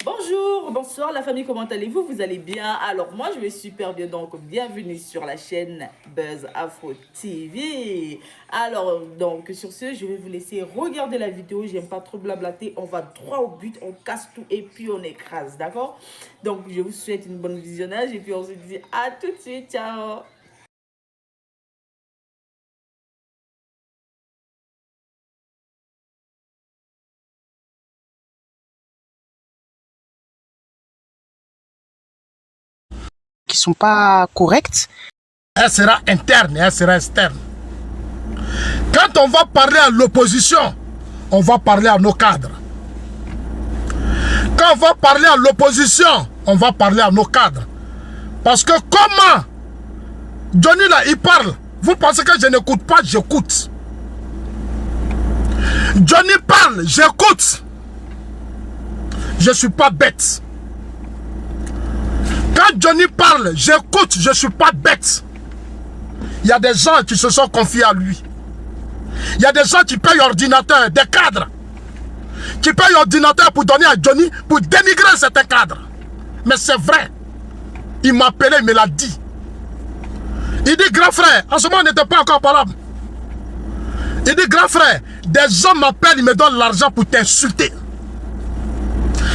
Bonjour, bonsoir la famille, comment allez-vous? Vous allez bien? Alors moi je vais super bien, donc bienvenue sur la chaîne Buzz Afro TV. Alors donc sur ce, je vais vous laisser regarder la vidéo, j'aime pas trop blablater, on va droit au but, on casse tout et puis on écrase, d'accord? Donc je vous souhaite une bonne visionnage et puis on se dit à tout de suite, ciao! Qui sont pas correctes. Elle sera interne et elle sera externe. Quand on va parler à l'opposition, on va parler à nos cadres. Quand on va parler à l'opposition, on va parler à nos cadres. Parce que comment Johnny là, il parle. Vous pensez que je n'écoute pas, j'écoute. Johnny parle, j'écoute. Je ne suis pas bête. Quand Johnny parle, j'écoute, je ne suis pas bête. Il y a des gens qui se sont confiés à lui. Il y a des gens qui payent ordinateur, des cadres. Qui payent ordinateur pour donner à Johnny, pour dénigrer certains cadres. Mais c'est vrai. Il m'a appelé, il me l'a dit. Il dit, grand frère, en ce moment on n'était pas encore parlable. Il dit, grand frère, des hommes m'appellent, ils me donnent l'argent pour t'insulter.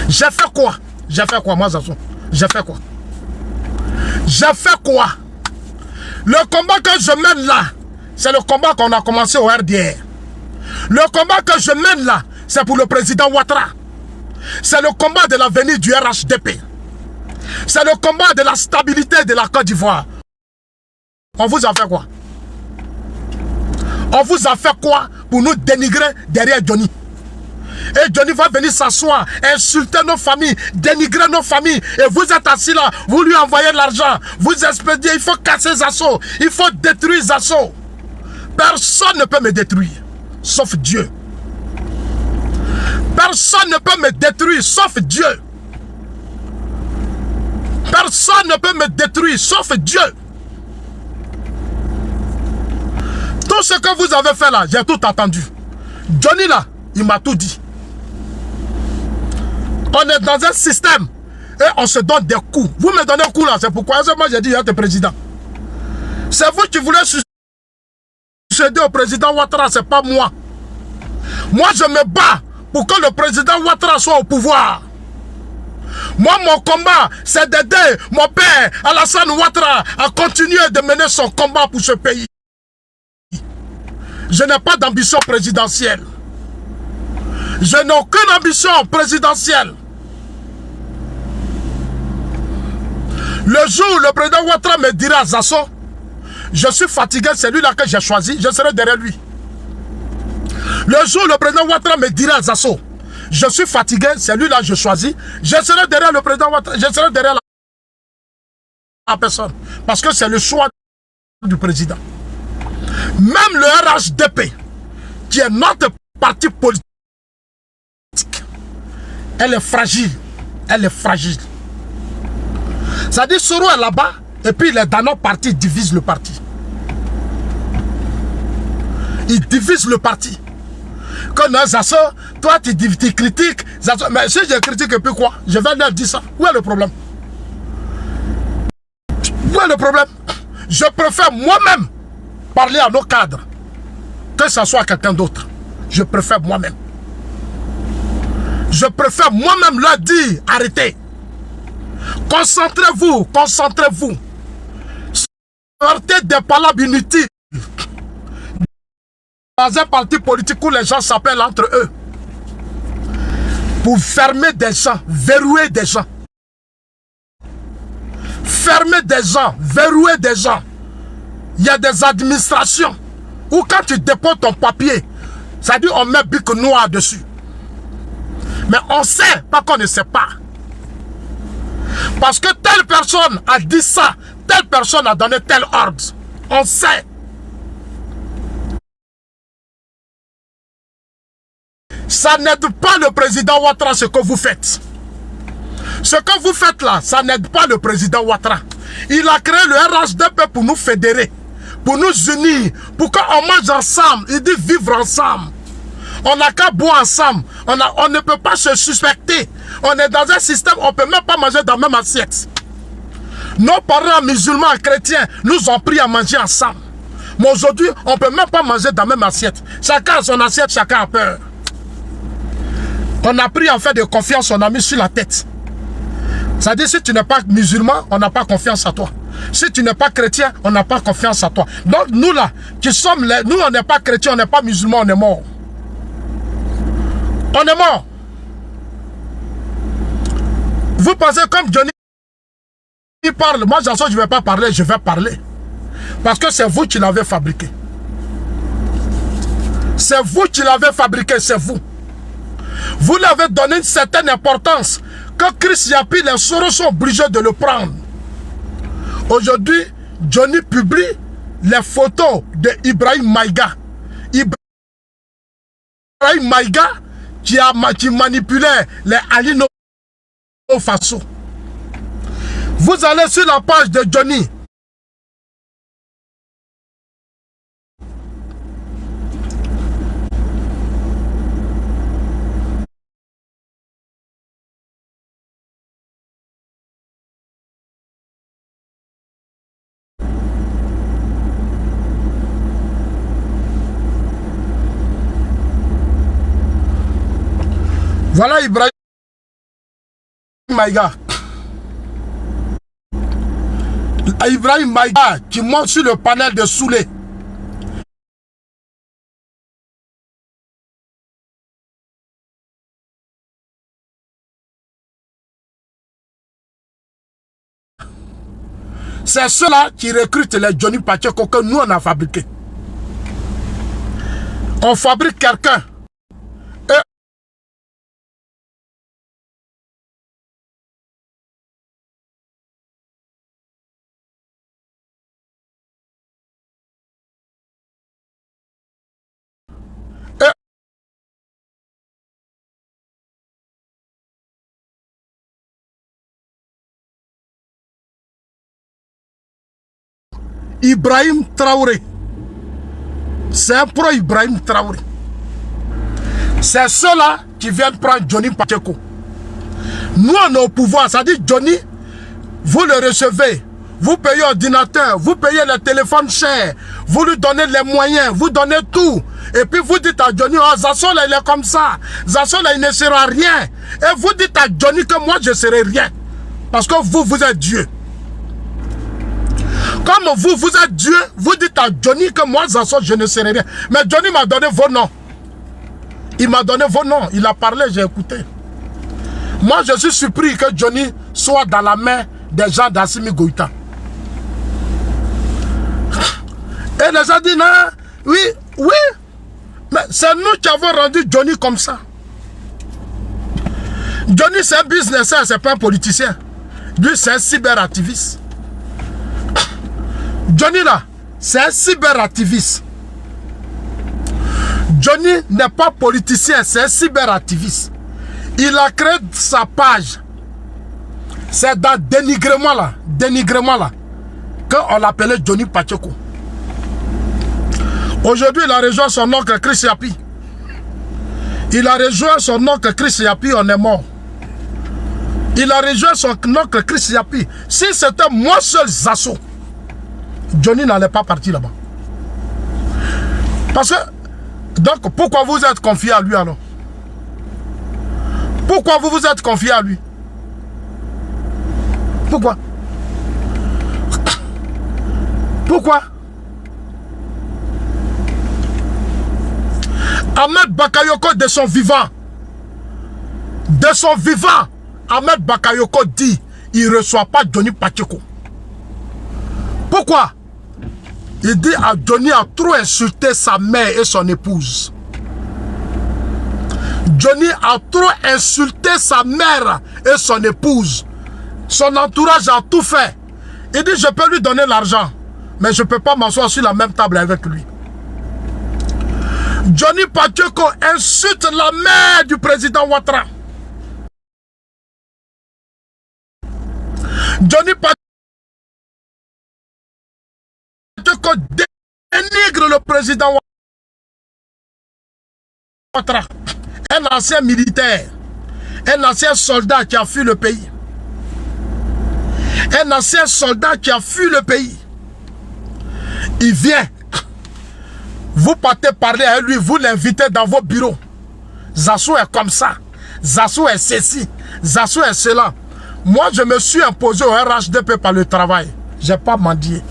J'ai fait quoi? J'ai fait quoi, moi, Zazo? J'ai fait quoi? J'ai fait quoi? Le combat que je mène là, c'est le combat qu'on a commencé au RDR. Le combat que je mène là, c'est pour le président Ouattara. C'est le combat de l'avenir du RHDP. C'est le combat de la stabilité de la Côte d'Ivoire. On vous a fait quoi? On vous a fait quoi pour nous dénigrer derrière Johnny? Et Johnny va venir s'asseoir, insulter nos familles, dénigrer nos familles. Et vous êtes assis là, vous lui envoyez de l'argent. Vous expédiez, il faut casser Zasso. Il faut détruire Zasso. Personne ne peut me détruire, sauf Dieu. Personne ne peut me détruire, sauf Dieu. Personne ne peut me détruire, sauf Dieu. Tout ce que vous avez fait là, j'ai tout entendu. Johnny là, il m'a tout dit. On est dans un système et on se donne des coups. Vous me donnez un coup là, c'est pourquoi moi j'ai dit il y a des présidents. C'est vous qui voulez succéder au président Ouattara, c'est pas moi. Moi je me bats pour que le président Ouattara soit au pouvoir. Moi mon combat c'est d'aider mon père Alassane Ouattara à continuer de mener son combat pour ce pays. Je n'ai pas d'ambition présidentielle. Je n'ai aucune ambition présidentielle. Le jour où le président Ouattara me dira à Zasso, je suis fatigué, c'est lui là que j'ai choisi, je serai derrière lui. Le jour où le président Ouattara me dira à Zasso, je suis fatigué, c'est lui là que je choisis, je serai derrière le président Ouattara, je serai derrière la personne. Parce que c'est le choix du président. Même le RHDP, qui est notre parti politique, elle est fragile. Elle est fragile. Ça dit Soro est là-bas et puis les dans nos partis divisent le parti. Ils divisent le parti. Quand on a Zasso, toi tu critiques Zasso. Mais si je critique et puis quoi? Je vais leur dire ça. Où est le problème? Où est le problème? Je préfère moi-même parler à nos cadres que ce soit quelqu'un d'autre. Je préfère moi-même. Je préfère moi-même leur dire arrêtez. Concentrez-vous, concentrez-vous. Sortez des palabres inutiles. Dans un parti politique où les gens s'appellent entre eux. Pour fermer des gens, verrouiller des gens. Fermer des gens, verrouiller des gens. Il y a des administrations où quand tu déposes ton papier, ça dit on met bic noir dessus. Mais on sait, pas qu'on ne sait pas. Parce que telle personne a dit ça, telle personne a donné tel ordre. On sait. Ça n'aide pas le président Ouattara ce que vous faites. Ce que vous faites là, ça n'aide pas le président Ouattara. Il a créé le RHDP pour nous fédérer, pour nous unir, pour qu'on mange ensemble. Il dit vivre ensemble. On n'a qu'à boire ensemble. On ne peut pas se suspecter. On est dans un système, on ne peut même pas manger dans la même assiette. Nos parents musulmans et chrétiens nous ont pris à manger ensemble. Mais aujourd'hui, on ne peut même pas manger dans la même assiette. Chacun a son assiette, chacun a peur. On a pris en fait de confiance, on a mis sur la tête. C'est-à-dire, si tu n'es pas musulman, on n'a pas confiance à toi. Si tu n'es pas chrétien, on n'a pas confiance à toi. Donc nous là, qui sommes là, nous on n'est pas chrétien, on n'est pas musulman, on est mort. On est mort. Vous pensez comme Johnny parle, moi je ne vais pas parler, je vais parler. Parce que c'est vous qui l'avez fabriqué. C'est vous qui l'avez fabriqué, c'est vous. Vous l'avez donné une certaine importance. Que Chris Yapi, les Soros sont obligés de le prendre. Aujourd'hui, Johnny publie les photos de Ibrahim Maïga. Ibrahim Maïga qui manipulait les Alino Faso. Vous allez sur la page de Johnny. Voilà Ibrahim Maïga. Ibrahim Maïga qui monte sur le panel de Soulé. C'est ceux-là qui recrutent les Johnny Pacheco que nous on a fabriqué. On fabrique quelqu'un. Ibrahim Traoré. C'est un pro-Ibrahim Traoré. C'est ceux-là qui viennent prendre Johnny Pacheco. Nous, on est au pouvoir. Ça dit Johnny, vous le recevez. Vous payez ordinateur, vous payez le téléphone cher. Vous lui donnez les moyens, vous donnez tout. Et puis vous dites à Johnny, oh, Zassola, il est comme ça. Zassola, il ne sera rien. Et vous dites à Johnny que moi, je ne serai rien. Parce que vous, vous êtes Dieu. Comme vous, vous êtes Dieu, vous dites à Johnny que moi, Zassola, je ne serai rien. Mais Johnny m'a donné vos noms. Il m'a donné vos noms. Il a parlé, j'ai écouté. Moi, je suis surpris que Johnny soit dans la main des gens d'Assimi Goïta. Et les gens disent, non, oui, oui. Mais c'est nous qui avons rendu Johnny comme ça. Johnny, c'est un businessman, c'est pas un politicien. Lui, c'est un cyberactiviste. Johnny, là, c'est un cyberactiviste. Johnny n'est pas politicien, c'est un cyberactiviste. Il a créé sa page. C'est dans dénigrement là, qu'on l'appelait Johnny Pacheco. Aujourd'hui, il a rejoint son oncle Chris Yapi. Il a rejoint son oncle Chris Yapi, on est mort. Il a rejoint son oncle Chris Yapi. Si c'était moi seul Zasso, Johnny n'allait pas partir là-bas. Parce que, donc, pourquoi vous êtes confié à lui alors? Pourquoi vous vous êtes confié à lui? Pourquoi? Pourquoi? Ahmed Bakayoko de son vivant, Ahmed Bakayoko dit, il ne reçoit pas Johnny Pacheco. Pourquoi? Il dit à Johnny a trop insulté sa mère et son épouse. Johnny a trop insulté sa mère et son épouse. Son entourage a tout fait. Il dit, je peux lui donner l'argent, mais je ne peux pas m'asseoir sur la même table avec lui. Johnny Pacheco insulte la mère du président Ouattara. Johnny Pacheco dénigre le président Ouattara, un ancien militaire, un ancien soldat qui a fui le pays. Un ancien soldat qui a fui le pays. Il vient. Vous partez parler à lui, vous l'invitez dans vos bureaux. Zassou est comme ça. Zassou est ceci. Zassou est cela. Moi, je me suis imposé au RHDP par le travail. Je n'ai pas mendié.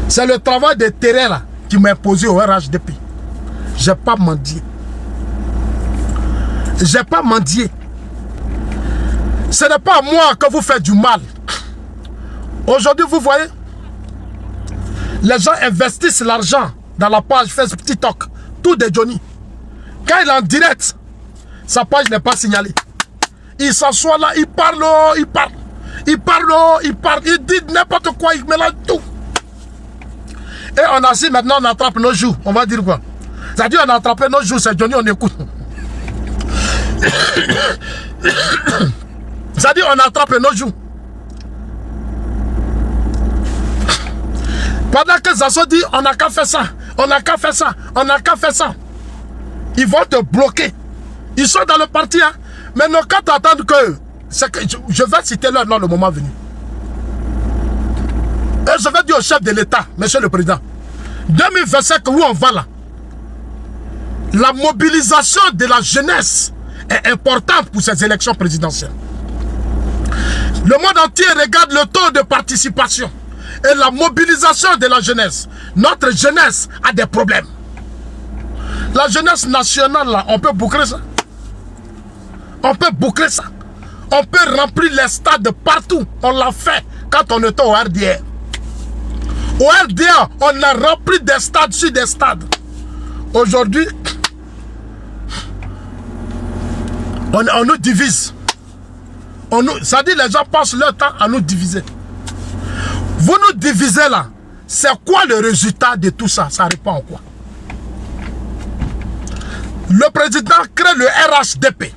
C'est le travail de terrain là qui m'a imposé au RHDP. Je n'ai pas mendié. Je n'ai pas mendié. Ce n'est pas à moi que vous faites du mal. Aujourd'hui, vous voyez, les gens investissent l'argent dans la page Facebook, TikTok, tout de Johnny. Quand il est en direct, sa page n'est pas signalée. Il s'assoit là, il parle, il parle. Il parle, il parle, il dit n'importe quoi, il mélange tout. Et on a dit maintenant, on attrape nos joues. On va dire quoi? C'est-à-dire, on a attrapé nos joues, c'est Johnny, on écoute. C'est-à-dire, on attrape nos joues. Pendant que Zasso dit, on n'a qu'à faire ça, on n'a qu'à faire ça, on n'a qu'à faire ça. Ils vont te bloquer. Ils sont dans le parti, hein. Maintenant, quand tu attends que je vais citer leur nom le moment venu. Et je vais dire au chef de l'État, monsieur le président, 2025, où on va là? La mobilisation de la jeunesse est importante pour ces élections présidentielles. Le monde entier regarde le taux de participation et la mobilisation de la jeunesse. Notre jeunesse a des problèmes. La jeunesse nationale, là, on peut boucler ça. On peut boucler ça. On peut remplir les stades partout. On l'a fait quand on était au RDR. Au RDR, on a rempli des stades sur des stades. Aujourd'hui, on nous divise. Ça dit les gens passent leur temps à nous diviser. Vous nous divisez là. C'est quoi le résultat de tout ça? Ça répond en quoi? Le président crée le RHDP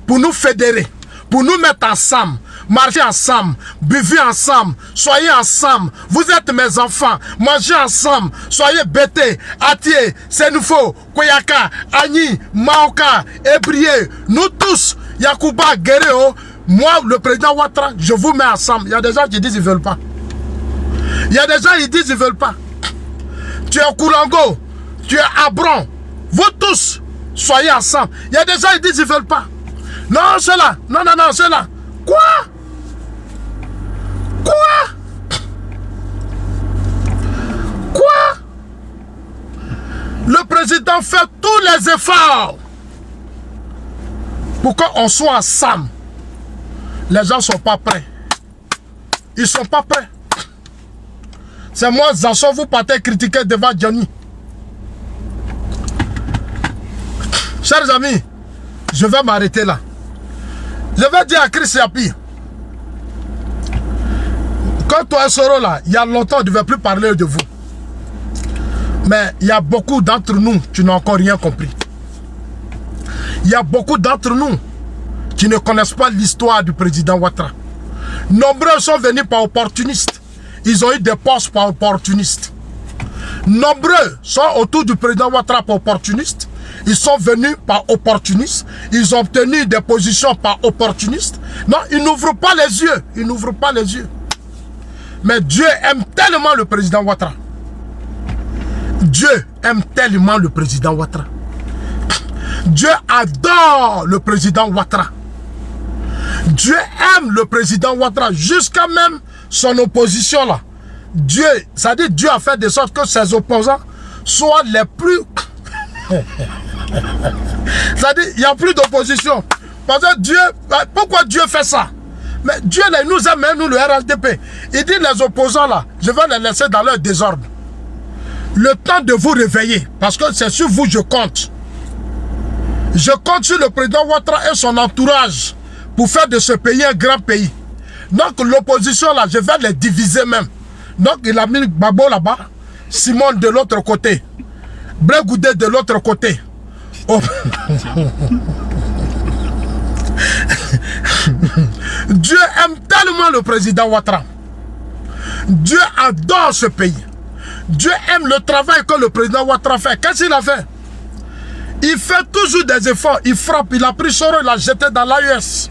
pour nous fédérer, pour nous mettre ensemble, marcher ensemble, buvez ensemble, soyez ensemble. Vous êtes mes enfants, mangez ensemble, soyez Bété, Atié, Sénoufo, Koyaka, Agni, Maoka, Ebrié, nous tous, Yakuba, Guerrero. Moi, le président Ouattara, je vous mets ensemble. Il y a des gens qui disent qu'ils ne veulent pas. Il y a des gens qui disent qu'ils ne veulent pas. Tu es Kourango, tu es Abron. Vous tous, soyez ensemble. Il y a des gens qui disent qu'ils ne veulent pas. Non, c'est là. Non, non, non, c'est là. Quoi? Quoi? Quoi? Le président fait tous les efforts pour qu'on soit ensemble. Les gens ne sont pas prêts. Ils ne sont pas prêts. C'est moi, Zasso, vous partez critiquer devant Johnny. Chers amis, je vais m'arrêter là. Je vais dire à Chris Yapi, quand toi et Soro là, il y a longtemps, on ne devait plus parler de vous. Mais il y a beaucoup d'entre nous qui n'ont encore rien compris. Il y a beaucoup d'entre nous qui ne connaissent pas l'histoire du président Ouattara. Nombreux sont venus par opportunistes. Ils ont eu des postes par opportunistes. Nombreux sont autour du président Ouattara par opportunistes. Ils sont venus par opportunistes. Ils ont obtenu des positions par opportunistes. Non, ils n'ouvrent pas les yeux. Ils n'ouvrent pas les yeux. Mais Dieu aime tellement le président Ouattara. Dieu aime tellement le président Ouattara. Dieu adore le président Ouattara. Dieu aime le président Ouattara jusqu'à même son opposition là. Dieu, ça dit Dieu a fait de sorte que ses opposants soient les plus... ça dit il n'y a plus d'opposition. Parce que Dieu, pourquoi Dieu fait ça? Mais Dieu il nous aime, nous le RHDP. Il dit les opposants là, je vais les laisser dans leur désordre. Le temps de vous réveiller, parce que c'est sur vous que je compte. Je compte sur le président Ouattara et son entourage pour faire de ce pays un grand pays. Donc l'opposition là, je vais les diviser même. Donc il a mis Babo là-bas, Simon de l'autre côté, Brégoudé de l'autre côté. Oh. Dieu aime tellement le président Ouattara. Dieu adore ce pays. Dieu aime le travail que le président Ouattara fait. Qu'est-ce qu'il a fait? Il fait toujours des efforts, il frappe, il a pris Soro, il l'a jeté dans l'AES.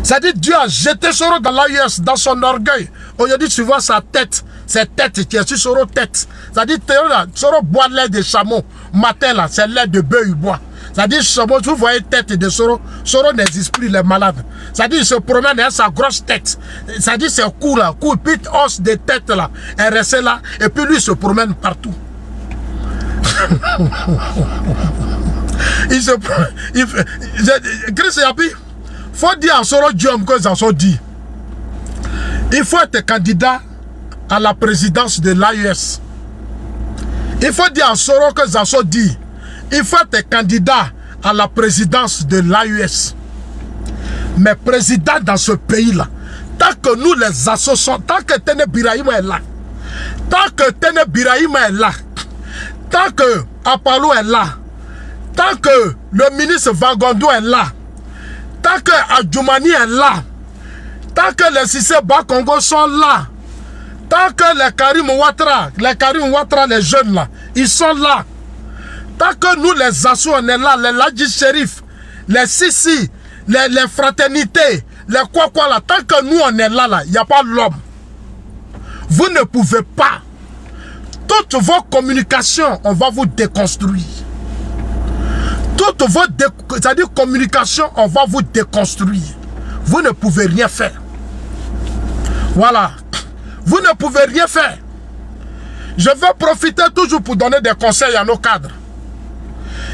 C'est-à-dire Dieu a jeté Soro dans l'AES, dans son orgueil. Aujourd'hui, tu vois sa tête, cette tête qui est sur Soro tête. C'est-à-dire Soro boit lait de chameau. Matin là, c'est lait de bœuf il boit. C'est-à-dire chameau, vous voyez tête de Soro. Soro n'existe plus, il est malade. C'est-à-dire il se promène avec sa grosse tête. C'est-à-dire c'est cou là, cou, puis os de tête là, est resté là, et puis lui il se promène partout. Il se Chris Yapi, faut dire à Soro Diom que ça soit dit. Il faut être candidat à la présidence de l'AES. Il faut dire à Soro que ça soit dit. Il faut être candidat à la présidence de l'AES. Mais président dans ce pays-là, tant que nous les associons, tant que Tene Birahim est là, tant que Tene Birahim est là, tant que Apalo est là, tant que le ministre Vagondo est là, tant que Adjoumani est là, tant que les Sissé Bakongo sont là, tant que les Karim Ouattara, les jeunes là, ils sont là, tant que nous les assos on est là, les Ladji Shérif, les Sissi, les fraternités, les quoi là, tant que nous on est là, il n'y a pas l'homme. Vous ne pouvez pas. Toutes vos communications, on va vous déconstruire. Toutes vos communications, on va vous déconstruire. Vous ne pouvez rien faire. Voilà. Vous ne pouvez rien faire. Je vais profiter toujours pour donner des conseils à nos cadres.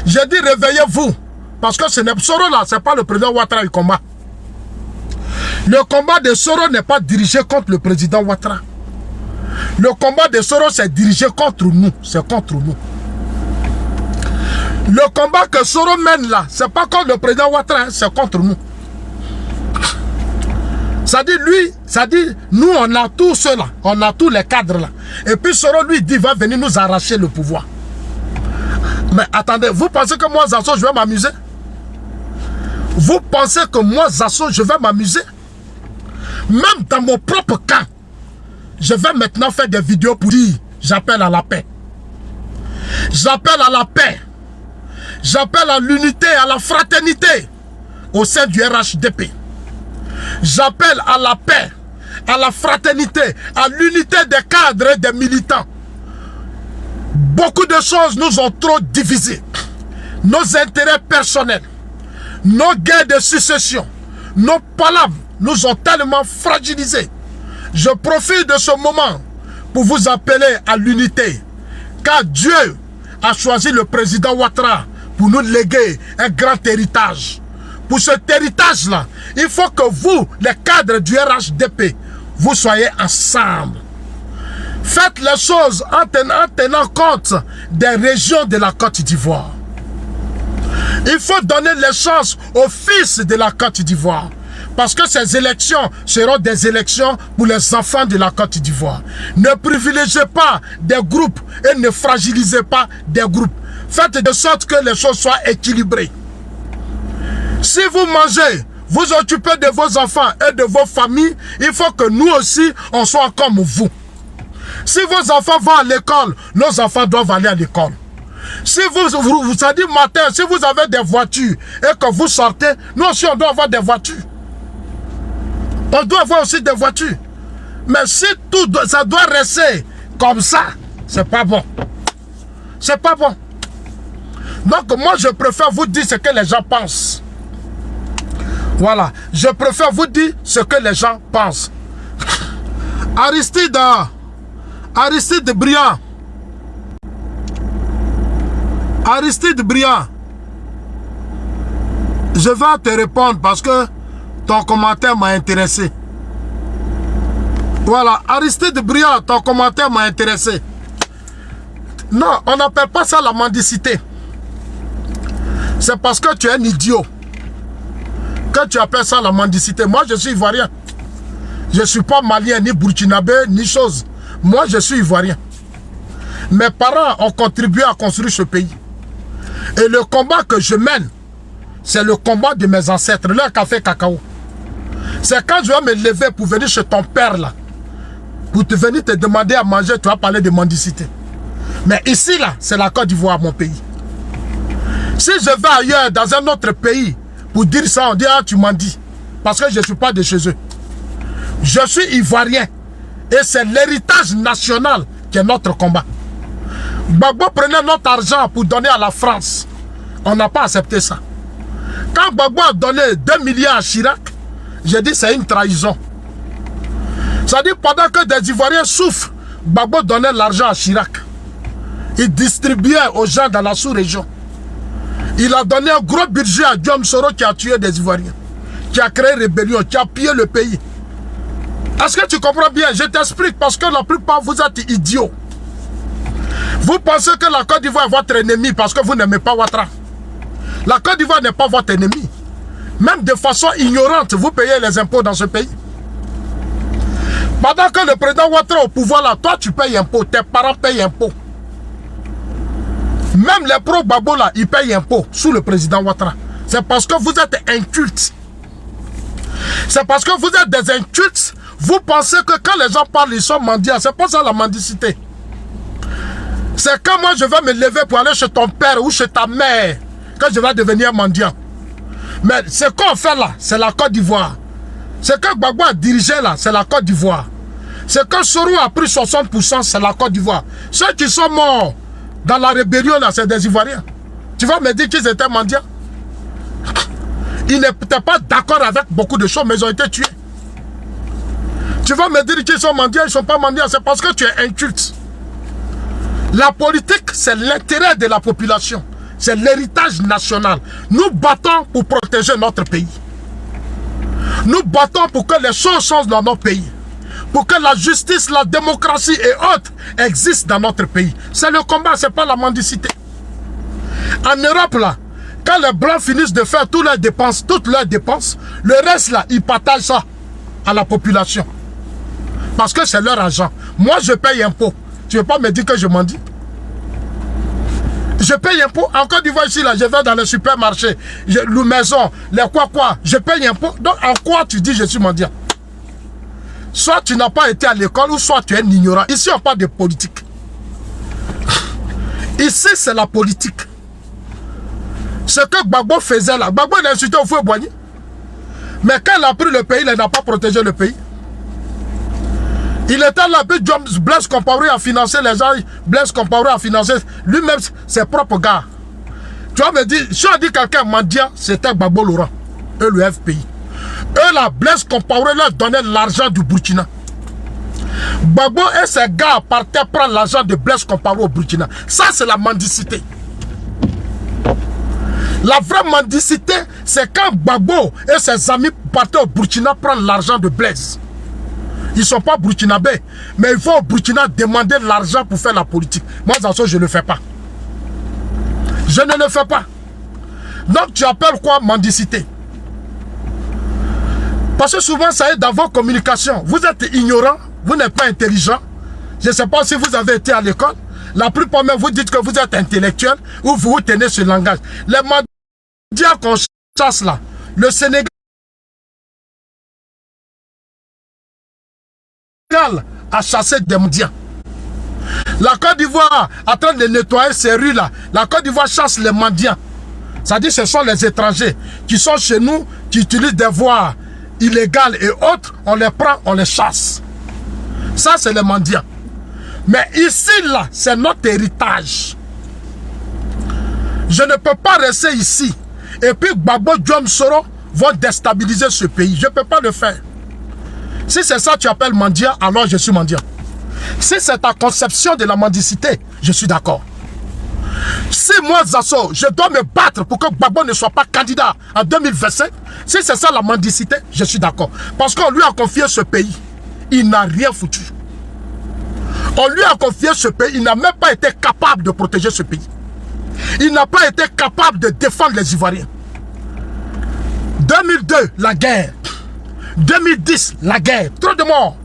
J'ai dit réveillez-vous. Parce que ce n'est Soro là, ce n'est pas le président Ouattara qui combat. Le combat de Soro n'est pas dirigé contre le président Ouattara. Le combat de Soro c'est dirigé contre nous. C'est contre nous. Le combat que Soro mène là, c'est pas contre le président Ouattara, c'est contre nous. Ça dit lui, ça dit nous on a tous ceux-là, on a tous les cadres là. Et puis Soro lui dit va venir nous arracher le pouvoir. Mais attendez, vous pensez que moi Zasso je vais m'amuser? Vous pensez que moi Zasso je vais m'amuser? Même dans mon propre camp, je vais maintenant faire des vidéos pour dire j'appelle à la paix. J'appelle à la paix. J'appelle à l'unité, à la fraternité au sein du RHDP. J'appelle à la paix, à la fraternité, à l'unité des cadres et des militants. Beaucoup de choses nous ont trop divisés. Nos intérêts personnels, nos guerres de succession, nos palabres nous ont tellement fragilisés. Je profite de ce moment pour vous appeler à l'unité. Car Dieu a choisi le président Ouattara pour nous léguer un grand héritage. Pour cet héritage-là, il faut que vous, les cadres du RHDP, vous soyez ensemble. Faites les choses en tenant compte des régions de la Côte d'Ivoire. Il faut donner les chances aux fils de la Côte d'Ivoire. Parce que ces élections seront des élections pour les enfants de la Côte d'Ivoire. Ne privilégiez pas des groupes et ne fragilisez pas des groupes. Faites de sorte que les choses soient équilibrées. Si vous mangez, vous occupez de vos enfants et de vos familles, il faut que nous aussi, on soit comme vous. Si vos enfants vont à l'école, nos enfants doivent aller à l'école. Si vous avez dit matin, si vous avez des voitures et que vous sortez, nous aussi on doit avoir des voitures. On doit avoir aussi des voitures. Mais si tout ça doit rester comme ça, c'est pas bon. C'est pas bon. Donc moi je préfère vous dire ce que les gens pensent. Voilà. Je préfère vous dire ce que les gens pensent. Aristide Briand. Aristide Briand. Je vais te répondre parce que ton commentaire m'a intéressé. Voilà, Aristide Briand, ton commentaire m'a intéressé. Non, on n'appelle pas ça la mendicité. C'est parce que tu es un idiot que tu appelles ça la mendicité. Moi, je suis ivoirien. Je ne suis pas malien, ni burkinabé, ni chose. Moi, je suis ivoirien. Mes parents ont contribué à construire ce pays. Et le combat que je mène, c'est le combat de mes ancêtres, leur café cacao. C'est quand je vais me lever pour venir chez ton père là, pour te venir te demander à manger, tu vas parler de mendicité. Mais ici là, c'est la Côte d'Ivoire, mon pays. Si je vais ailleurs, dans un autre pays, pour dire ça, on dit, ah, tu m'en dis. Parce que je ne suis pas de chez eux. Je suis ivoirien. Et c'est l'héritage national qui est notre combat. Gbagbo prenait notre argent pour donner à la France. On n'a pas accepté ça. Quand Gbagbo a donné 2 milliards à Chirac, j'ai dit c'est une trahison. Ça dit pendant que des Ivoiriens souffrent, Gbagbo donnait l'argent à Chirac. Il distribuait aux gens dans la sous-région. Il a donné un gros budget à Guillaume Soro qui a tué des Ivoiriens, qui a créé rébellion, qui a pillé le pays. Est-ce que tu comprends bien? Je t'explique parce que la plupart vous êtes idiots. Vous pensez que la Côte d'Ivoire est votre ennemi parce que vous n'aimez pas Ouattara. La Côte d'Ivoire n'est pas votre ennemi. Même de façon ignorante, vous payez les impôts dans ce pays. Pendant que le président Ouattara est au pouvoir là, toi tu payes impôts, tes parents payent impôts. Même les pro-Gbagbo là, ils payent impôts sous le président Ouattara. C'est parce que vous êtes incultes. C'est parce que vous êtes des incultes. Vous pensez que quand les gens parlent, ils sont mendiants. C'est pas ça la mendicité. C'est quand moi je vais me lever pour aller chez ton père ou chez ta mère que je vais devenir mendiant. Mais ce qu'on fait là, c'est la Côte d'Ivoire. Ce que Gbagbo a dirigé là, c'est la Côte d'Ivoire. Ce que Soro a pris 60%, c'est la Côte d'Ivoire. Ceux qui sont morts dans la rébellion là, c'est des Ivoiriens. Tu vas me dire qu'ils étaient mendiants? Ils n'étaient pas d'accord avec beaucoup de choses, mais ils ont été tués. Tu vas me dire qu'ils sont mendiants, ils ne sont pas mendiants, c'est parce que tu es inculte. La politique, c'est l'intérêt de la population. C'est l'héritage national. Nous battons pour protéger notre pays. Nous battons pour que les choses changent dans notre pays. Pour que la justice, la démocratie et autres existent dans notre pays. C'est le combat, ce n'est pas la mendicité. En Europe, là, quand les Blancs finissent de faire toutes leurs dépenses, le reste, là, ils partagent ça à la population. Parce que c'est leur argent. Moi, je paye impôt. Tu ne veux pas me dire que je mendie? Je paye impôt. En Côte d'Ivoire, ici, là, je vais dans le supermarché, les maisons, les quoi, je paye impôt. Donc, en quoi tu dis je suis mendiant? Soit tu n'as pas été à l'école, ou soit tu es un ignorant. Ici, on parle de politique. Ici, c'est la politique. Ce que Gbagbo faisait là, Gbagbo il a insulté au feu Boigny. Mais quand il a pris le pays, il n'a pas protégé le pays. Il était là, puis Blaise Compaoré a financé les gens. Blaise Compaoré a financé lui-même ses propres gars. Tu vas me dire, si on dit quelqu'un mendiant, c'était Gbagbo Laurent, eux le FPI. Eux là, Blaise Compaoré leur donnait l'argent du Burkina. Gbagbo et ses gars partaient prendre l'argent de Blaise Compaoré au Burkina. Ça, c'est la mendicité. La vraie mendicité, c'est quand Gbagbo et ses amis partaient au Burkina prendre l'argent de Blaise. Ils ne sont pas burkinabés, mais ils vont au Burkina demander de l'argent pour faire la politique. Moi, dans ça, je ne le fais pas. Je ne le fais pas. Donc, tu appelles quoi mendicité? Parce que souvent, ça est dans vos communications. Vous êtes ignorant, vous n'êtes pas intelligent. Je ne sais pas si vous avez été à l'école. La plupart même, vous dites que vous êtes intellectuel ou vous tenez ce langage. Les mendiants qu'on chasse là, le Sénégal a chassé des mendiants. La Côte d'Ivoire en train de nettoyer ces rues là. La Côte d'Ivoire chasse les mendiants. C'est-à-dire ce sont les étrangers qui sont chez nous, qui utilisent des voies illégales et autres. On les prend, on les chasse. Ça c'est les mendiants. Mais ici là, c'est notre héritage. Je ne peux pas rester ici. Et puis Gbagbo Guillaume Soro vont déstabiliser ce pays. Je ne peux pas le faire. Si c'est ça que tu appelles mendiant, alors je suis mendiant. Si c'est ta conception de la mendicité, je suis d'accord. Si moi, Zasso, je dois me battre pour que Gbagbo ne soit pas candidat en 2025, si c'est ça la mendicité, je suis d'accord. Parce qu'on lui a confié ce pays. Il n'a rien foutu. On lui a confié ce pays. Il n'a même pas été capable de protéger ce pays. Il n'a pas été capable de défendre les Ivoiriens. 2002, la guerre. 2010, la guerre. Trop de morts.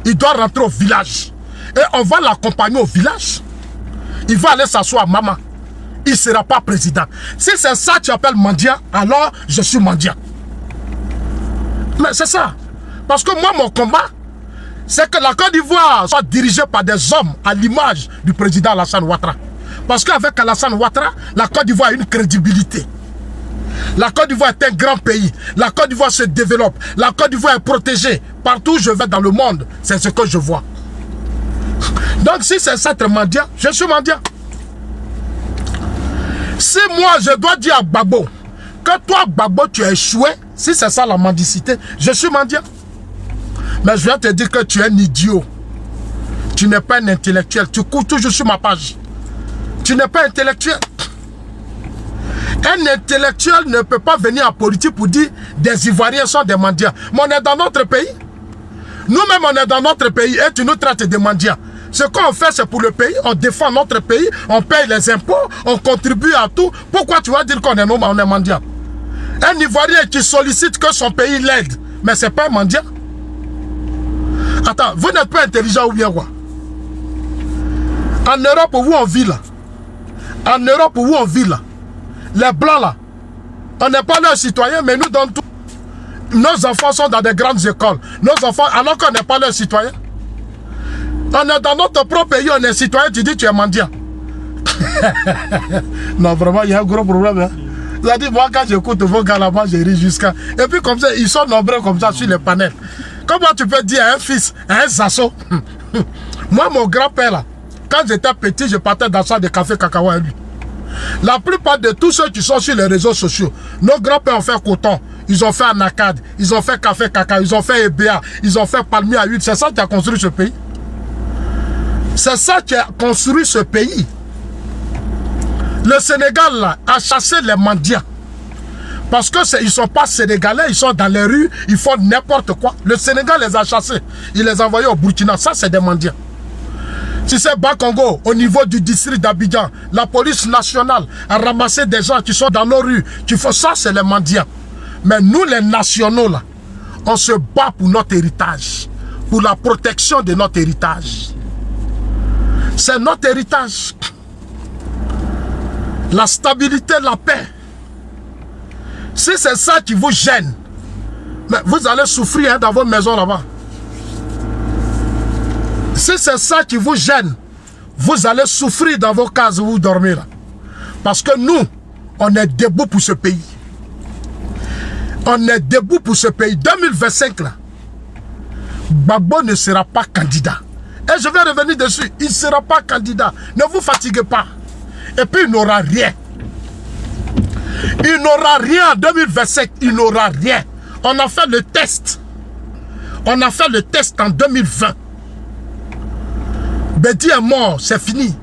Il doit rentrer au village. Et on va l'accompagner au village. Il va aller s'asseoir à maman. Il ne sera pas président. Si c'est ça que tu appelles mendiant, alors je suis mendiant. Mais c'est ça. Parce que moi, mon combat, c'est que la Côte d'Ivoire soit dirigée par des hommes à l'image du président Alassane Ouattara. Parce qu'avec Alassane Ouattara, la Côte d'Ivoire a une crédibilité. La Côte d'Ivoire est un grand pays. La Côte d'Ivoire se développe. La Côte d'Ivoire est protégée. Partout où je vais dans le monde, c'est ce que je vois. Donc si c'est ça être mendiant, je suis mendiant. Si moi je dois dire à Gbagbo que toi Gbagbo tu as échoué, si c'est ça la mendicité, je suis mendiant. Mais je vais te dire que tu es un idiot. Tu n'es pas un intellectuel. Tu cours toujours sur ma page. Tu n'es pas intellectuel. Un intellectuel ne peut pas venir en politique pour dire des Ivoiriens sont des mendiants. Mais on est dans notre pays. Nous-mêmes, on est dans notre pays et tu nous traites de mendiants. Ce qu'on fait, c'est pour le pays. On défend notre pays. On paye les impôts. On contribue à tout. Pourquoi tu vas dire qu'on est mendiant? Un Ivoirien qui sollicite que son pays l'aide. Mais ce n'est pas un mendiant. Attends, vous n'êtes pas intelligent ou bien quoi? En Europe où on vit là, en Europe où on vit là, les blancs là, on n'est pas leurs citoyens, mais nous donnons tout. Nos enfants sont dans des grandes écoles. Nos enfants, alors qu'on n'est pas leurs citoyens. On est dans notre propre pays, on est citoyen, tu dis tu es mendiant. Non, vraiment, il y a un gros problème. Hein? C'est-à-dire, moi, quand j'écoute vos gars là-bas, je ris jusqu'à... Et puis comme ça, ils sont nombreux comme ça sur les panels. Comment tu peux dire à un fils, à un Zasso? Moi, mon grand-père là, quand j'étais petit, je partais dans ça de café cacao à lui. La plupart de tous ceux qui sont sur les réseaux sociaux, nos grands-pères ont fait coton, ils ont fait Anacad, ils ont fait café cacao, ils ont fait EBA, ils ont fait palmier à huile. C'est ça qui a construit ce pays. C'est ça qui a construit ce pays. Le Sénégal là, a chassé les mendiants. Parce que ils ne sont pas sénégalais, ils sont dans les rues, ils font n'importe quoi. Le Sénégal les a chassés. Il les a envoyés au Burkina. Ça, c'est des mendiants. Si c'est Bas-Congo, au niveau du district d'Abidjan, la police nationale a ramassé des gens qui sont dans nos rues. Ça, c'est les mendiants. Mais nous, les nationaux, là, on se bat pour notre héritage. Pour la protection de notre héritage. C'est notre héritage. La stabilité, la paix. Si c'est ça qui vous gêne, mais vous allez souffrir hein, dans vos maisons là-bas. Si c'est ça qui vous gêne, vous allez souffrir dans vos cases où vous dormez là. Parce que nous, on est debout pour ce pays. On est debout pour ce pays. 2025 là, Gbagbo ne sera pas candidat. Et je vais revenir dessus. Il ne sera pas candidat. Ne vous fatiguez pas. Et puis il n'aura rien. Il n'aura rien en 2025. Il n'aura rien. On a fait le test. On a fait le test en 2020. Bédi est mort, c'est fini.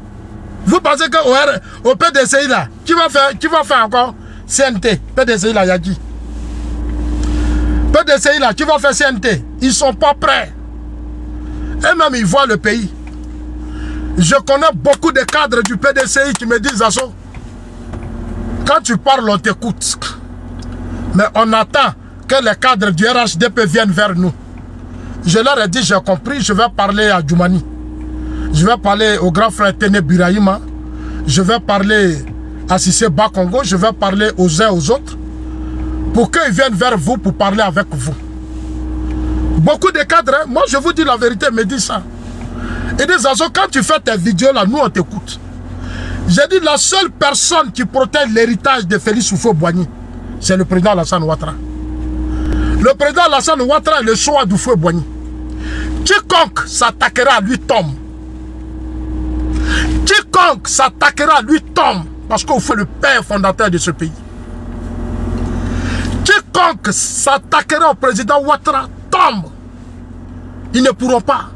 Vous pensez qu'au PDCI là, qui va faire encore CNT? PDCI là, Yagi. PDCI là, qui va faire CNT? Ils ne sont pas prêts. Et même ils voient le pays. Je connais beaucoup de cadres du PDCI qui me disent, Zasso, quand tu parles, on t'écoute. Mais on attend que les cadres du RHDP viennent vers nous. Je leur ai dit, j'ai compris, je vais parler à Djoumani. Je vais parler au grand frère Téné Birahima. Je vais parler à Cissé Bas-Congo. Je vais parler aux uns aux autres. Pour qu'ils viennent vers vous pour parler avec vous. Beaucoup de cadres, moi je vous dis la vérité, me disent ça. Ils disent, Zasso, quand tu fais tes vidéos là, nous on t'écoute. J'ai dit, la seule personne qui protège l'héritage de Félix Houphouët-Boigny, c'est le président Alassane Ouattara. Le président Alassane Ouattara est le choix d'Houphouët-Boigny. Quiconque s'attaquera à lui tombe. Quiconque s'attaquera à lui tombe. Parce qu'on fait le père fondateur de ce pays. Quiconque s'attaquera au président Ouattara tombe. Ils ne pourront pas.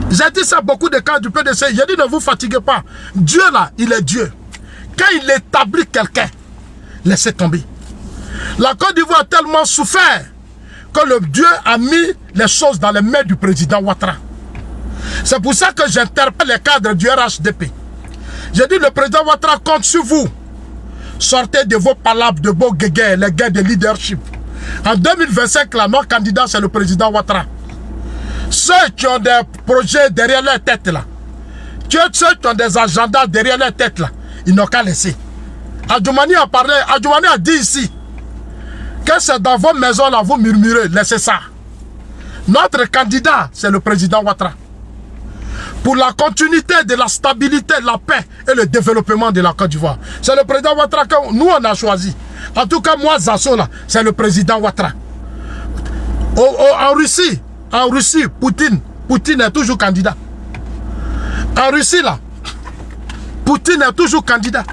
J'ai dit ça à beaucoup de cas du PDC. J'ai dit ne vous fatiguez pas. Dieu là, il est Dieu. Quand il établit quelqu'un, laissez tomber. La Côte d'Ivoire a tellement souffert que le Dieu a mis les choses dans les mains du président Ouattara. C'est pour ça que j'interpelle les cadres du RHDP. J'ai dit le président Ouattara compte sur vous. Sortez de vos palabres de beaux guégués, les gars de leadership. En 2025, là, notre candidat, c'est le président Ouattara. Ceux qui ont des projets derrière leur tête, là, ceux qui ont des agendas derrière leur tête, là, ils n'ont qu'à laisser. Adjoumani a parlé, Adjoumani a dit ici que c'est dans vos maisons, là, vous murmurez, laissez ça. Notre candidat, c'est le président Ouattara. pour la continuité de la stabilité, la paix et le développement de la Côte d'Ivoire. C'est le président Ouattara que nous on a choisi. En tout cas, moi, Zasso, là, c'est le président Ouattara. En Russie, Poutine est toujours candidat. En Russie, là, Poutine est toujours candidat.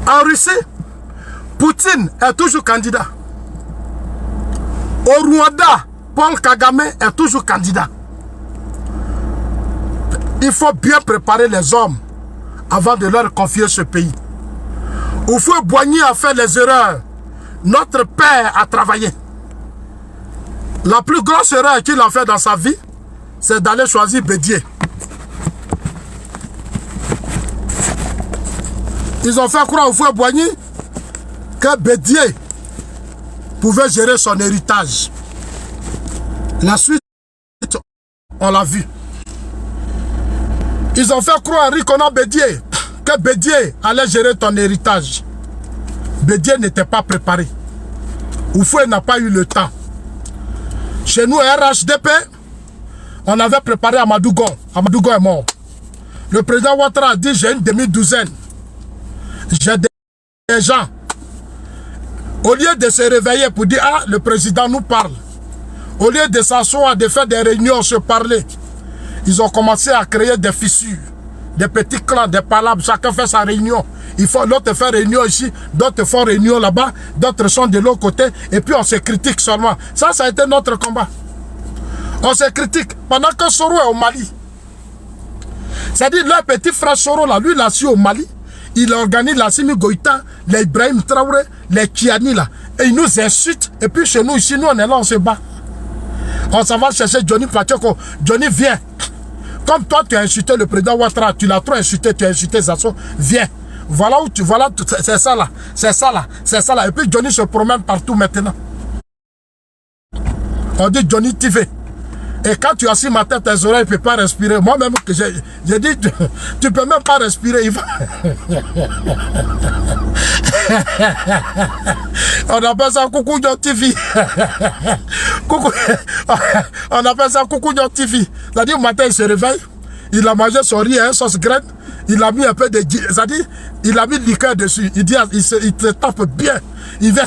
En Russie, Poutine est toujours candidat. Au Rwanda, Paul Kagame est toujours candidat. Il faut bien préparer les hommes avant de leur confier ce pays. Houphouët-Boigny a fait les erreurs. Notre père a travaillé. La plus grosse erreur qu'il a fait dans sa vie, c'est d'aller choisir Bédié. Ils ont fait croire au Houphouët-Boigny que Bédié pouvait gérer son héritage. La suite, on l'a vu. Ils ont fait croire à Rikona Bédié que Bédié allait gérer ton héritage. Bédié n'était pas préparé. Houphouët n'a pas eu le temps. Chez nous, RHDP, on avait préparé Amadou Gon. Amadou Gon est mort. Le président Ouattara a dit, j'ai une demi-douzaine. J'ai des gens. Au lieu de se réveiller pour dire, ah, le président nous parle. Au lieu de s'asseoir, de faire des réunions, se parler, ils ont commencé à créer des fissures, des petits clans, des palabres. Chacun fait sa réunion. L'autre fait réunion ici, d'autres font réunion là-bas, d'autres sont de l'autre côté, et puis on se critique seulement. Ça a été notre combat. On se critique pendant que Soro est au Mali. C'est-à-dire, leur petit frère Soro, là, lui, il a su au Mali. Il organise la Simi Goïta, les Ibrahim Traoré, les Kiani là. Et ils nous insultent. Et puis chez nous, ici, nous, on est là, on se bat. On s'en va chercher Johnny Pachoko. Johnny, viens. Comme toi, tu as insulté le président Ouattara, tu l'as trop insulté, tu as insulté Zasso, viens. Voilà où tu... Voilà, c'est ça là. C'est ça là. C'est ça là. Et puis Johnny se promène partout maintenant. On dit Johnny TV. Et quand tu as assis ma tête, tes oreilles ne peuvent pas respirer. Moi-même, j'ai dit, tu ne peux même pas respirer. Il va... On appelle ça coucou Nyon TV. On appelle ça coucou Nyon TV. C'est-à-dire, au matin, il se réveille. Il a mangé son riz à sauce graine. Il a mis un peu de... C'est-à-dire, il a mis du liqueur dessus. Il dit, il te tape bien. Il vient...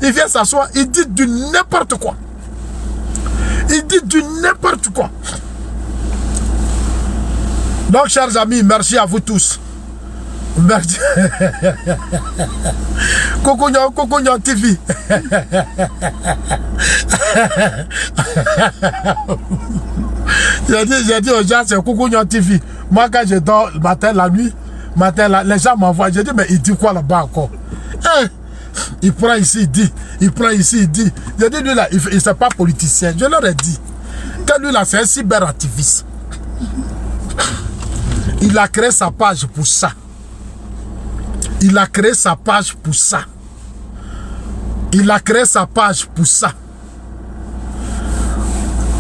il vient s'asseoir, il dit du n'importe quoi. Il dit du n'importe quoi. Donc, chers amis, merci à vous tous. Merci. Coucou Nyon TV. J'ai dit aux gens, c'est Coucou Nyon TV. Moi, quand je dors le matin, la nuit, les gens m'envoient. J'ai dit, mais il dit quoi là-bas encore? Il prend ici, il dit. Il prend ici, il dit. J'ai dit, lui là, il n'est pas politicien. Je leur ai dit que lui là, c'est un cyberactiviste. Il a créé sa page pour ça. Il a créé sa page pour ça. Il a créé sa page pour ça.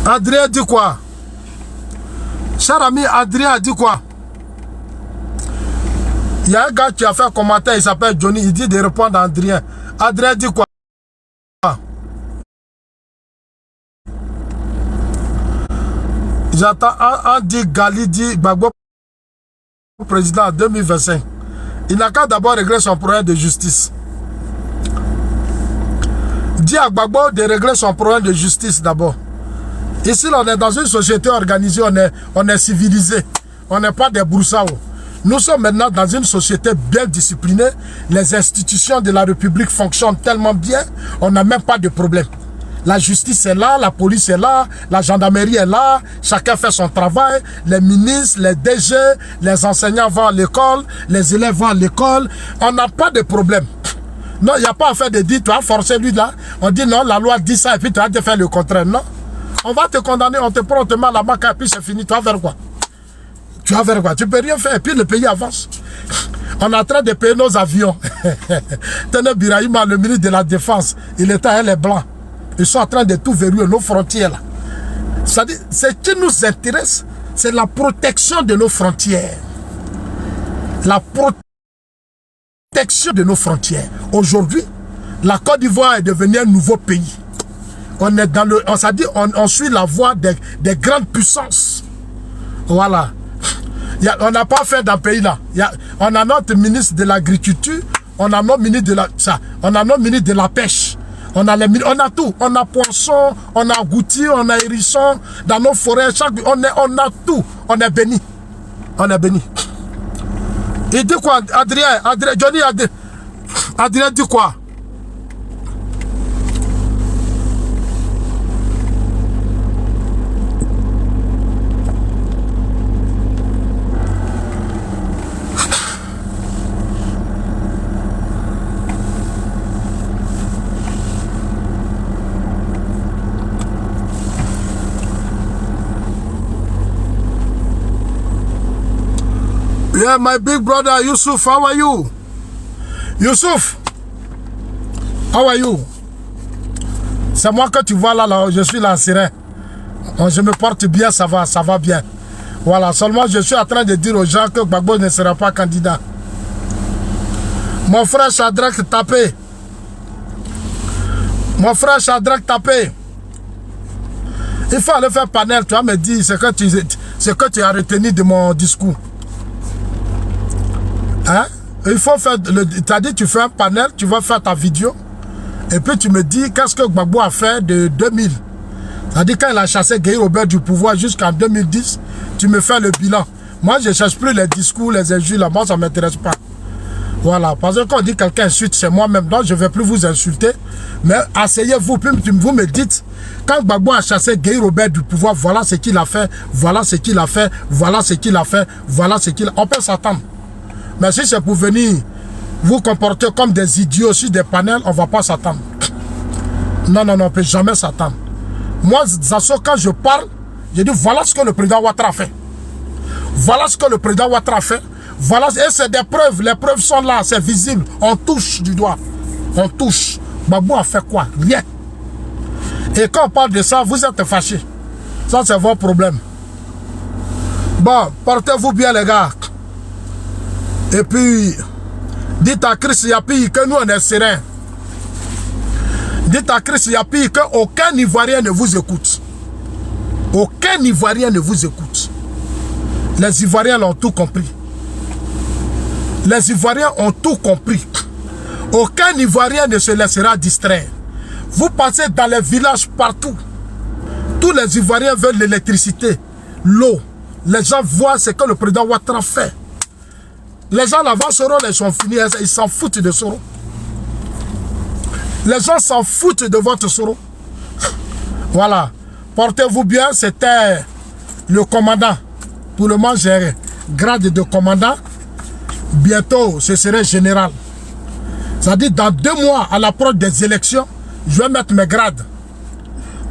Adrien dit quoi? Cher ami, Adrien a dit quoi? Il y a un gars qui a fait un commentaire, il s'appelle Johnny, il dit de répondre à Adrien. Adrien dit quoi? J'attends Andy Galidi Gbagbo président en 2025. Il n'a qu'à d'abord régler son problème de justice. Dis à Gbagbo de régler son problème de justice d'abord. Ici, là, on est dans une société organisée, on est civilisé. On n'est pas des broussaos. Nous sommes maintenant dans une société bien disciplinée. Les institutions de la République fonctionnent tellement bien, on n'a même pas de problème. La justice est là, la police est là, la gendarmerie est là, chacun fait son travail, les ministres, les DG, les enseignants vont à l'école, les élèves vont à l'école, on n'a pas de problème. Non, il n'y a pas à faire de dire, tu as forcé lui là, on dit non, la loi dit ça et puis tu as de faire le contraire. Non, on va te condamner, on te prend, on te met à la main et puis c'est fini, tu vas faire quoi? Tu vas faire quoi? Tu ne peux rien faire et puis le pays avance. On est en train de payer nos avions. Tene Birahima, le ministre de la Défense, il était à les Blancs. Ils sont en train de tout verrouiller nos frontières là. C'est-à-dire, ce qui nous intéresse, c'est la protection de nos frontières. La protection de nos frontières. Aujourd'hui, la Côte d'Ivoire est devenue un nouveau pays. On est dans le, on suit la voie des grandes puissances. Voilà. On n'a pas fait d'un pays là. On a notre ministre de l'agriculture, on a notre ministre de la pêche. On a tout. On a poisson, on a goutier, on a hérisson dans nos forêts. On a tout. On est béni. On est béni. Il dit quoi, Adrien dit quoi? Yeah, my big brother Youssouf, how are you? Youssouf, how are you? C'est moi que tu vois là, je suis là, serein. Je me porte bien, ça va bien. Voilà, seulement je suis en train de dire aux gens que Gbagbo ne sera pas candidat. Mon frère Shadrach tapé. Mon frère Shadrach tapé. Il faut aller faire panel, tu vas me dire ce que tu as retenu de mon discours. Hein? Il faut faire, tu as dit tu fais un panel, tu vas faire ta vidéo et puis tu me dis qu'est-ce que Gbagbo a fait de 2000. C'est-à-dire quand il a chassé Gueye Robert du pouvoir jusqu'en 2010, tu me fais le bilan. Moi je ne cherche plus les discours, les injures là, moi ça ne m'intéresse pas. Voilà, parce que quand on dit quelqu'un insulte, c'est moi-même, donc je ne vais plus vous insulter. Mais asseyez-vous, puis vous me dites, quand Gbagbo a chassé Gueye Robert du pouvoir, voilà ce qu'il a fait, voilà ce qu'il a fait, voilà ce qu'il a fait, voilà ce qu'il a fait. On peut s'attendre. Mais si c'est pour venir vous comporter comme des idiots sur des panels, on ne va pas s'attendre. Non, on ne peut jamais s'attendre. Moi, quand je parle, je dis voilà ce que le président Ouattara a fait. Voilà ce que le président Ouattara a fait. Voilà, et c'est des preuves. Les preuves sont là, c'est visible. On touche du doigt. On touche. Gbagbo a fait quoi? Rien. Et quand on parle de ça, vous êtes fâchés. Ça, c'est votre problème. Bon, portez-vous bien, les gars. Et puis, dites à Chris Yapi que nous on est serein. Dites à Chris Yapi qu'aucun Ivoirien ne vous écoute. Aucun Ivoirien ne vous écoute. Les Ivoiriens l'ont tout compris. Les Ivoiriens ont tout compris. Aucun Ivoirien ne se laissera distraire. Vous passez dans les villages partout. Tous les Ivoiriens veulent l'électricité, l'eau. Les gens voient ce que le président Ouattara fait. Les gens là-bas, Soro, ils sont finis, ils s'en foutent de Soro. Les gens s'en foutent de votre Soro. Voilà. Portez-vous bien, c'était le commandant. Pour le moment, j'ai grade de commandant. Bientôt, ce serait général. C'est-à-dire, dans 2 mois, à l'approche des élections, je vais mettre mes grades.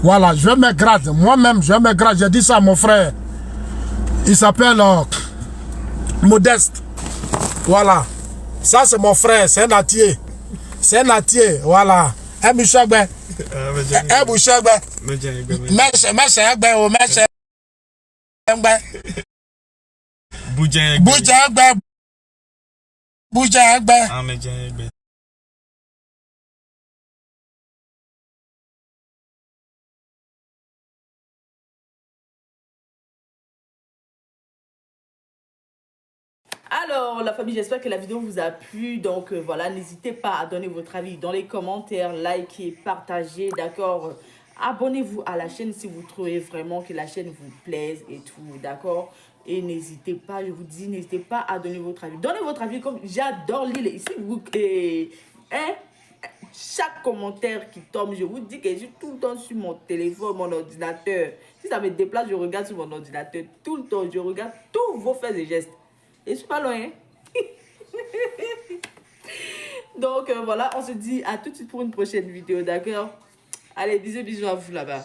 Voilà, je vais mettre grades. Moi-même, je vais mettre grades. J'ai dit ça à mon frère. Il s'appelle Modeste. Voilà. Ça, c'est mon frère. C'est un natier. C'est un natier. Voilà. Un bouchagbe. Un bouchagbe. Alors, la famille, j'espère que la vidéo vous a plu. Donc, voilà, n'hésitez pas à donner votre avis dans les commentaires, likez, partagez, d'accord? Abonnez-vous à la chaîne si vous trouvez vraiment que la chaîne vous plaise et tout, d'accord? Et n'hésitez pas, je vous dis, n'hésitez pas à donner votre avis. Donnez votre avis comme j'adore lire. Ici, vous... hein? Chaque commentaire qui tombe, je vous dis que je suis tout le temps sur mon téléphone, mon ordinateur. Si ça me déplace, je regarde sur mon ordinateur tout le temps. Je regarde tous vos faits et gestes. Et je suis pas loin. Donc voilà, on se dit à tout de suite pour une prochaine vidéo, d'accord? Allez, bisous à vous là-bas.